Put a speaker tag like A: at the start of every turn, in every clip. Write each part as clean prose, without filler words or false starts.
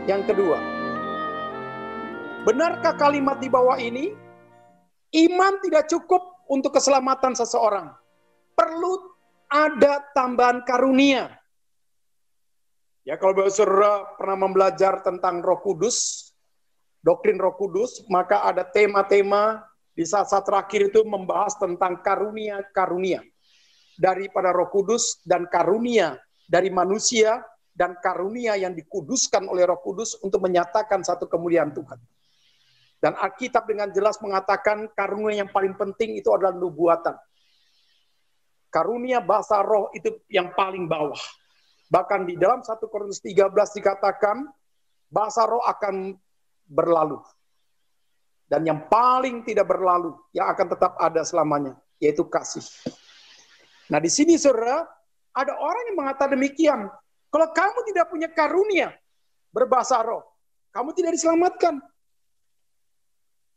A: Yang kedua, benarkah kalimat di bawah ini? Iman tidak cukup untuk keselamatan seseorang. Perlu ada tambahan karunia. Ya, kalau saudara pernah membelajar tentang Roh Kudus, doktrin Roh Kudus, maka ada tema-tema di saat-saat terakhir itu membahas tentang karunia-karunia daripada Roh Kudus dan karunia dari manusia dan karunia yang dikuduskan oleh Roh Kudus untuk menyatakan satu kemuliaan Tuhan. Dan Alkitab dengan jelas mengatakan karunia yang paling penting itu adalah nubuatan. Karunia bahasa roh itu yang paling bawah. Bahkan di dalam 1 Korintus 13 dikatakan bahasa roh akan berlalu. Dan yang paling tidak berlalu, yang akan tetap ada selamanya, yaitu kasih. Nah di sini saudara, ada orang yang mengatakan demikian. Kalau kamu tidak punya karunia berbahasa roh, kamu tidak diselamatkan.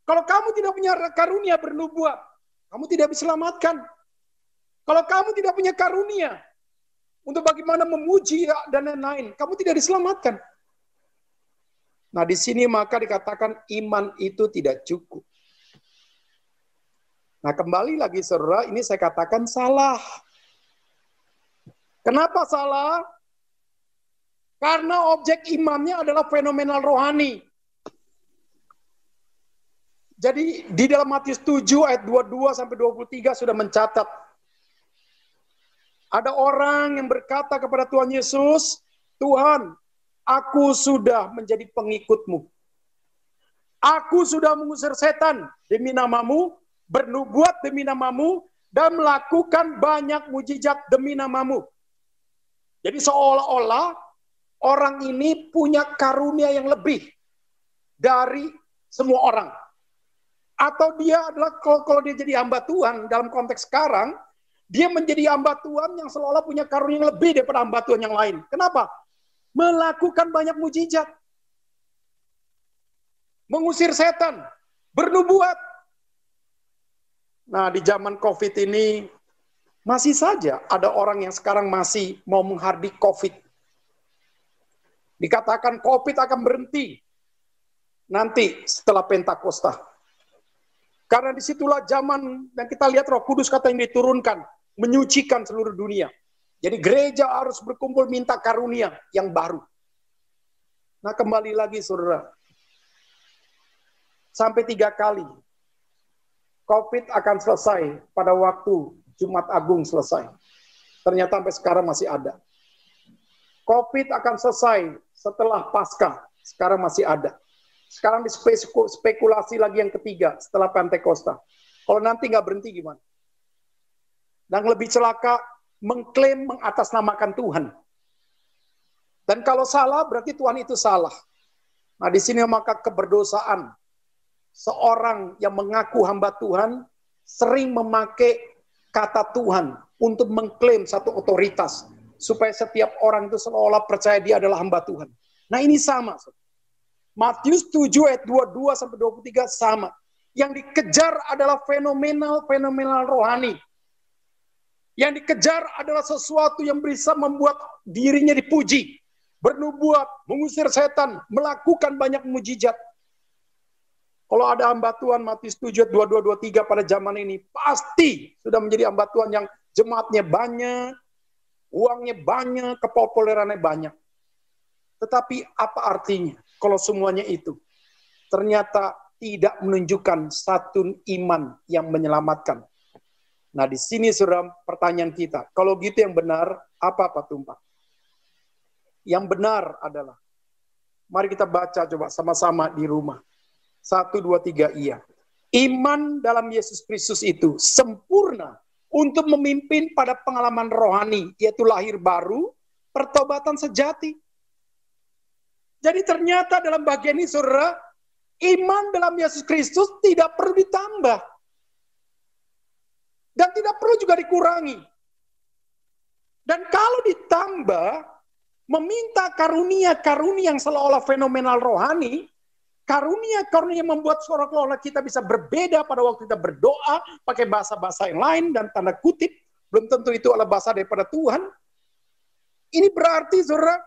A: Kalau kamu tidak punya karunia bernubuat, kamu tidak diselamatkan. Kalau kamu tidak punya karunia untuk bagaimana memuji dan lain-lain, kamu tidak diselamatkan. Nah, di sini maka dikatakan iman itu tidak cukup. Nah, kembali lagi saudara, ini saya katakan salah. Kenapa salah? Karena objek imannya adalah fenomenal rohani. Jadi di dalam Matius 7 ayat 22 sampai 23 sudah mencatat. Ada orang yang berkata kepada Tuhan Yesus, Tuhan, aku sudah menjadi pengikutmu. Aku sudah mengusir setan demi namamu, bernubuat demi namamu, dan melakukan banyak mujizat demi namamu. Jadi seolah-olah orang ini punya karunia yang lebih dari semua orang. Atau dia adalah, kalau dia jadi hamba Tuhan, dalam konteks sekarang, dia menjadi hamba Tuhan yang seolah punya karunia yang lebih daripada hamba Tuhan yang lain. Kenapa? Melakukan banyak mujizat. Mengusir setan. Bernubuat. Nah, di zaman COVID ini, masih saja ada orang yang sekarang masih mau menghardik COVID. Dikatakan COVID akan berhenti nanti setelah Pentakosta. Karena disitulah zaman yang kita lihat Roh Kudus kata yang diturunkan, menyucikan seluruh dunia. Jadi gereja harus berkumpul minta karunia yang baru. Nah kembali lagi saudara, sampai 3 kali COVID akan selesai pada waktu Jumat Agung selesai. Ternyata sampai sekarang masih ada. COVID akan selesai setelah Paskah, sekarang masih ada. Sekarang dispekulasi lagi yang ketiga setelah Pentakosta. Kalau nanti nggak berhenti gimana? Dan lebih celaka, mengklaim mengatasnamakan Tuhan. Dan kalau salah, berarti Tuhan itu salah. Nah di sini maka keberdosaan. Seorang yang mengaku hamba Tuhan, sering memakai kata Tuhan untuk mengklaim satu otoritas. Supaya setiap orang itu seolah percaya dia adalah hamba Tuhan. Nah ini sama. Matius 7 ayat 22 sampai 23 sama. Yang dikejar adalah fenomenal rohani. Yang dikejar adalah sesuatu yang bisa membuat dirinya dipuji, bernubuat, mengusir setan, melakukan banyak mujizat. Kalau ada hamba Tuhan Matius 7 ayat 22 23 pada zaman ini pasti sudah menjadi hamba Tuhan yang jemaatnya banyak, uangnya banyak, kepopulerannya banyak. Tetapi apa artinya? Kalau semuanya itu ternyata tidak menunjukkan satu iman yang menyelamatkan. Nah di sini saudara pertanyaan kita, kalau gitu yang benar apa Pak Tumpak? Yang benar adalah, mari kita baca coba sama-sama di rumah. 1, 2, 3 iya. Iman dalam Yesus Kristus itu sempurna untuk memimpin pada pengalaman rohani, yaitu lahir baru, pertobatan sejati. Jadi ternyata dalam bagian ini saudara, iman dalam Yesus Kristus tidak perlu ditambah. Dan tidak perlu juga dikurangi. Dan kalau ditambah, meminta karunia-karunia yang seolah-olah fenomenal rohani, karunia-karunia yang membuat seolah-olah kita bisa berbeda pada waktu kita berdoa, pakai bahasa-bahasa yang lain dan tanda kutip, belum tentu itu adalah bahasa daripada Tuhan. Ini berarti saudara,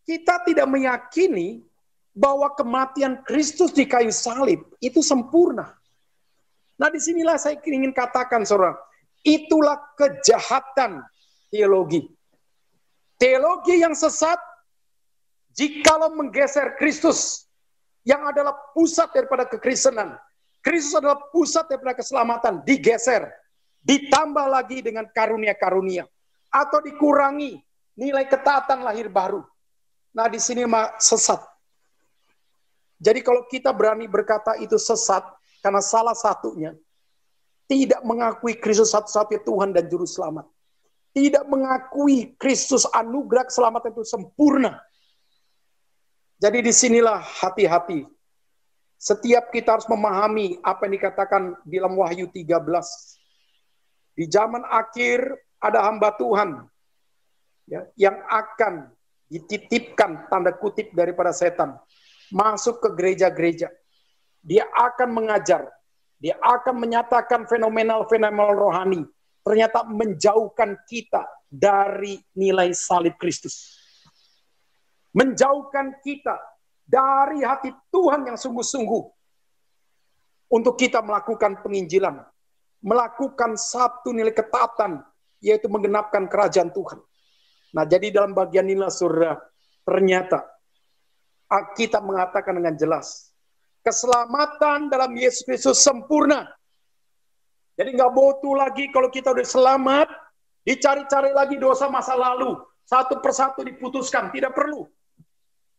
A: kita tidak meyakini bahwa kematian Kristus di kayu salib itu sempurna. Nah, disinilah saya ingin katakan, saudara, itulah kejahatan teologi. Teologi yang sesat, jikalau menggeser Kristus, yang adalah pusat daripada kekristenan, Kristus adalah pusat daripada keselamatan, digeser, ditambah lagi dengan karunia-karunia, atau dikurangi nilai ketaatan lahir baru. Nah, di sini sesat. Jadi kalau kita berani berkata itu sesat, karena salah satunya tidak mengakui Kristus satu-satunya Tuhan dan Juru Selamat. Tidak mengakui Kristus anugerah keselamatan itu sempurna. Jadi disinilah hati-hati. Setiap kita harus memahami apa yang dikatakan dalam Wahyu 13. Di zaman akhir ada hamba Tuhan ya, yang akan dititipkan tanda kutip daripada setan. Masuk ke gereja-gereja. Dia akan mengajar. Dia akan menyatakan fenomenal-fenomenal rohani. Ternyata menjauhkan kita dari nilai salib Kristus. Menjauhkan kita dari hati Tuhan yang sungguh-sungguh. Untuk kita melakukan penginjilan. Melakukan satu nilai ketaatan. Yaitu menggenapkan kerajaan Tuhan. Nah, jadi dalam bagian inilah saudara, ternyata Alkitab mengatakan dengan jelas. Keselamatan dalam Yesus Kristus sempurna. Jadi nggak butuh lagi kalau kita udah selamat, dicari-cari lagi dosa masa lalu. Satu persatu diputuskan, tidak perlu.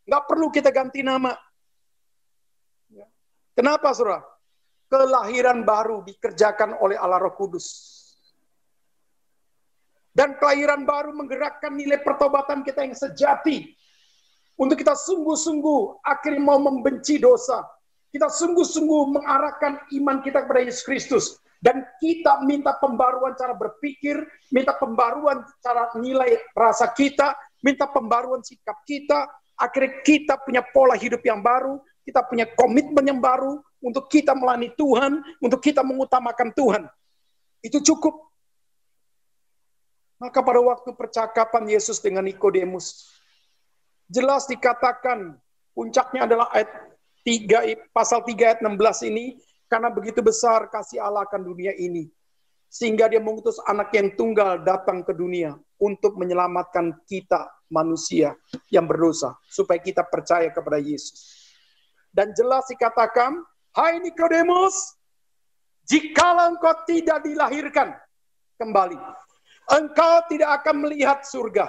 A: Nggak perlu kita ganti nama. Kenapa, saudara? Kelahiran baru dikerjakan oleh Allah Roh Kudus. Dan kelahiran baru menggerakkan nilai pertobatan kita yang sejati. Untuk kita sungguh-sungguh akhirnya mau membenci dosa. Kita sungguh-sungguh mengarahkan iman kita kepada Yesus Kristus. Dan kita minta pembaruan cara berpikir, minta pembaruan cara nilai rasa kita, minta pembaruan sikap kita. Akhirnya kita punya pola hidup yang baru, kita punya komitmen yang baru untuk kita melayani Tuhan, untuk kita mengutamakan Tuhan. Itu cukup. Maka pada waktu percakapan Yesus dengan Nikodemus, jelas dikatakan, puncaknya adalah ayat 3, pasal 3 ayat 16 ini, karena begitu besar kasih Allah akan dunia ini, sehingga dia mengutus anak yang tunggal datang ke dunia untuk menyelamatkan kita manusia yang berdosa, supaya kita percaya kepada Yesus. Dan jelas dikatakan, hai Nikodemus, jikalau engkau tidak dilahirkan kembali, engkau tidak akan melihat surga.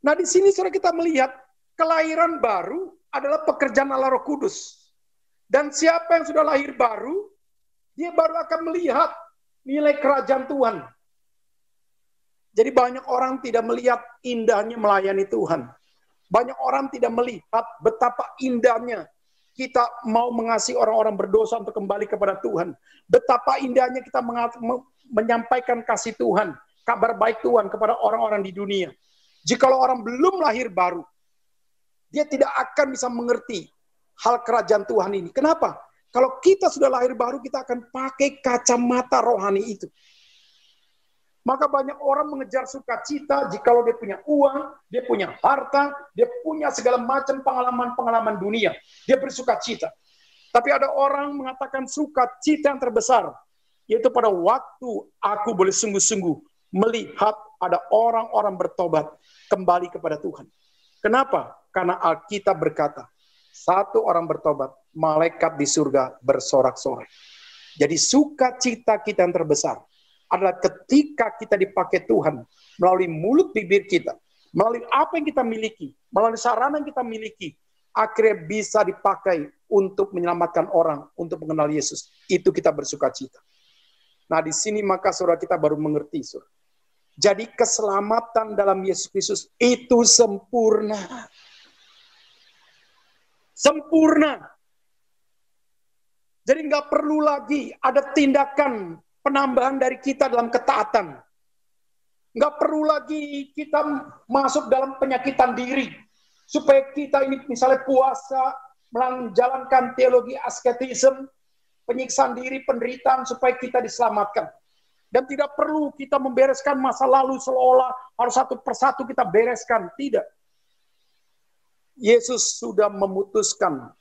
A: Nah, di sini saudara kita melihat kelahiran baru adalah pekerjaan Allah Roh Kudus. Dan siapa yang sudah lahir baru, dia baru akan melihat nilai kerajaan Tuhan. Jadi banyak orang tidak melihat indahnya melayani Tuhan. Banyak orang tidak melihat betapa indahnya kita mau mengasihi orang-orang berdosa untuk kembali kepada Tuhan. Betapa indahnya kita menyampaikan kasih Tuhan, kabar baik Tuhan kepada orang-orang di dunia. Jikalau orang belum lahir baru, dia tidak akan bisa mengerti hal kerajaan Tuhan ini. Kenapa? Kalau kita sudah lahir baru, kita akan pakai kacamata rohani itu. Maka banyak orang mengejar sukacita jikalau dia punya uang, dia punya harta, dia punya segala macam pengalaman-pengalaman dunia. Dia bersukacita. Tapi ada orang mengatakan sukacita yang terbesar, yaitu pada waktu aku boleh sungguh-sungguh melihat ada orang-orang bertobat kembali kepada Tuhan. Kenapa? Karena Alkitab berkata, satu orang bertobat, malaikat di surga bersorak-sorai. Jadi sukacita kita yang terbesar adalah ketika kita dipakai Tuhan melalui mulut bibir kita, melalui apa yang kita miliki, melalui sarana yang kita miliki, akhirnya bisa dipakai untuk menyelamatkan orang, untuk mengenal Yesus. Itu kita bersukacita. Nah, di sini maka saudara kita baru mengerti, saudara. Jadi keselamatan dalam Yesus Kristus itu sempurna. Sempurna. Jadi nggak perlu lagi ada tindakan penambahan dari kita dalam ketaatan. Nggak perlu lagi kita masuk dalam penyakitan diri. Supaya kita ini misalnya puasa, menjalankan teologi asketisme, penyiksaan diri, penderitaan, supaya kita diselamatkan. Dan tidak perlu kita membereskan masa lalu seolah harus satu persatu kita bereskan. Tidak. Yesus sudah memutuskan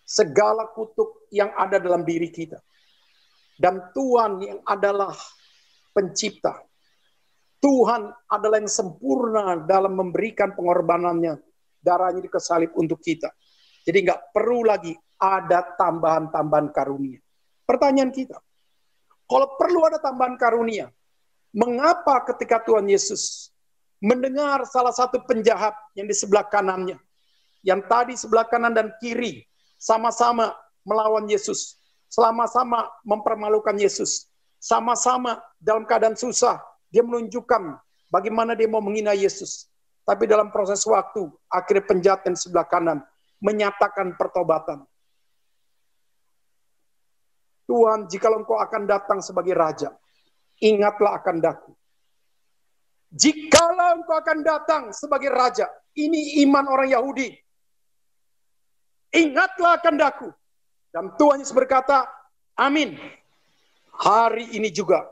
A: segala kutuk yang ada dalam diri kita. Dan Tuhan yang adalah pencipta. Tuhan adalah yang sempurna dalam memberikan pengorbanannya. Darahnya dikesalib untuk kita. Jadi nggak perlu lagi ada tambahan-tambahan karunia. Pertanyaan kita, kalau perlu ada tambahan karunia, mengapa ketika Tuhan Yesus mendengar salah satu penjahat yang di sebelah kanannya, yang tadi sebelah kanan dan kiri sama-sama melawan Yesus, sama-sama mempermalukan Yesus, sama-sama dalam keadaan susah, dia menunjukkan bagaimana dia mau menghina Yesus. Tapi dalam proses waktu, akhirnya penjahat yang sebelah kanan menyatakan pertobatan. Tuhan, jikalau engkau akan datang sebagai raja, ingatlah akan daku. Jikalau engkau akan datang sebagai raja, ini iman orang Yahudi. Ingatlah akan daku. Dan Tuhan Yesus berkata, amin. Hari ini juga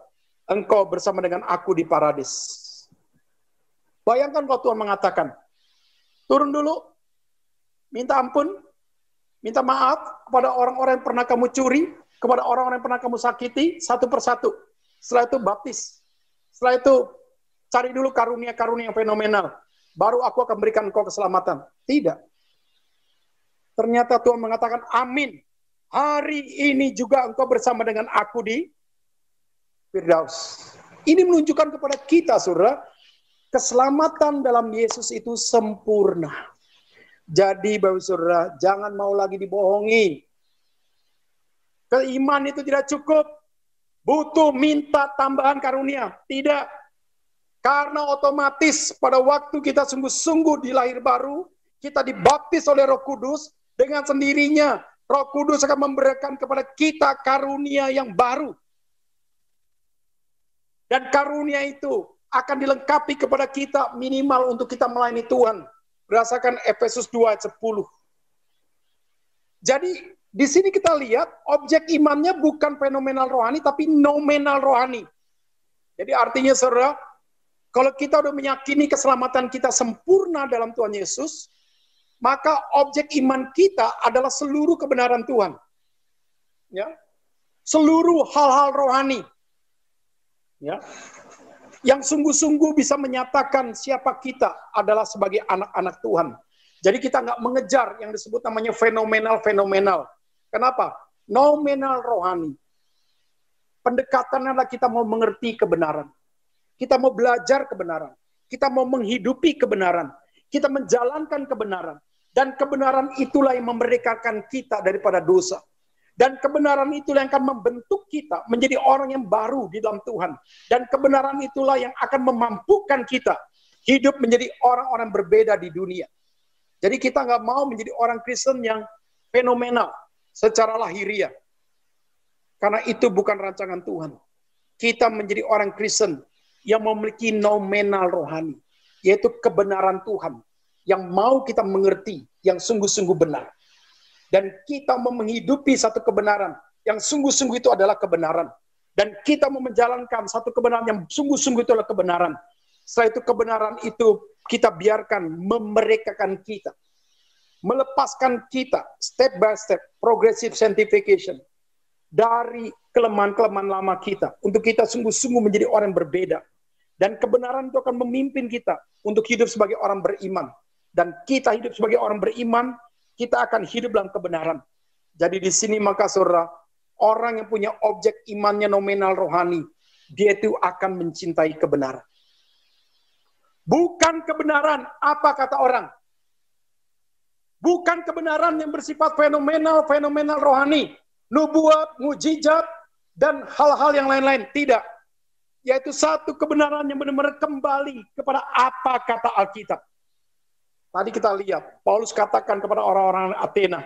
A: engkau bersama dengan aku di paradis. Bayangkan kalau Tuhan mengatakan, turun dulu, minta ampun, minta maaf kepada orang-orang yang pernah kamu curi, kepada orang-orang yang pernah kamu sakiti, satu persatu. Setelah itu baptis. Setelah itu cari dulu karunia-karunia yang fenomenal. Baru aku akan berikan engkau keselamatan. Tidak. Ternyata Tuhan mengatakan, amin. Hari ini juga engkau bersama dengan aku di Firdaus. Ini menunjukkan kepada kita, saudara, keselamatan dalam Yesus itu sempurna. Jadi, Bapak Saudara, jangan mau lagi dibohongi. Keiman itu tidak cukup. Butuh minta tambahan karunia. Tidak. Karena otomatis pada waktu kita sungguh-sungguh dilahir baru, kita dibaptis oleh Roh Kudus, dengan sendirinya Roh Kudus akan memberikan kepada kita karunia yang baru. Dan karunia itu akan dilengkapi kepada kita minimal untuk kita melayani Tuhan. Berdasarkan Efesus 2 ayat 10. Jadi di sini kita lihat objek imannya bukan fenomenal rohani tapi nominal rohani. Jadi artinya saudara, kalau kita udah meyakini keselamatan kita sempurna dalam Tuhan Yesus, maka objek iman kita adalah seluruh kebenaran Tuhan. Ya. Seluruh hal-hal rohani. Ya. Yang sungguh-sungguh bisa menyatakan siapa kita adalah sebagai anak-anak Tuhan. Jadi kita nggak mengejar yang disebut namanya fenomenal-fenomenal. Kenapa? Nominal rohani. Pendekatannya adalah kita mau mengerti kebenaran. Kita mau belajar kebenaran. Kita mau menghidupi kebenaran. Kita menjalankan kebenaran. Dan kebenaran itulah yang memerdekakan kita daripada dosa. Dan kebenaran itulah yang akan membentuk kita menjadi orang yang baru di dalam Tuhan. Dan kebenaran itulah yang akan memampukan kita hidup menjadi orang-orang berbeda di dunia. Jadi kita nggak mau menjadi orang Kristen yang fenomenal secara lahiriah. Karena itu bukan rancangan Tuhan. Kita menjadi orang Kristen yang memiliki nominal rohani. Yaitu kebenaran Tuhan. Yang mau kita mengerti, yang sungguh-sungguh benar. Dan kita mau menghidupi satu kebenaran yang sungguh-sungguh itu adalah kebenaran. Dan kita mau menjalankan satu kebenaran yang sungguh-sungguh itu adalah kebenaran. Setelah itu kebenaran itu kita biarkan memerdekakan kita. Melepaskan kita step by step, progressive sanctification. Dari kelemahan-kelemahan lama kita. Untuk kita sungguh-sungguh menjadi orang yang berbeda. Dan kebenaran itu akan memimpin kita untuk hidup sebagai orang beriman. Dan kita hidup sebagai orang beriman, kita akan hidup dalam kebenaran. Jadi di sini maka saudara, orang yang punya objek imannya nominal rohani, dia itu akan mencintai kebenaran. Bukan kebenaran apa kata orang. Bukan kebenaran yang bersifat fenomenal rohani. Nubuat, mujizat, dan hal-hal yang lain-lain. Tidak. Yaitu satu kebenaran yang benar-benar kembali kepada apa kata Alkitab. Tadi kita lihat, Paulus katakan kepada orang-orang Athena,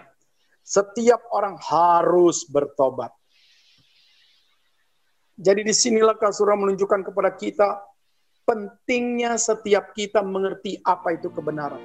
A: setiap orang harus bertobat. Jadi disinilah Saudara menunjukkan kepada kita, pentingnya setiap kita mengerti apa itu kebenaran.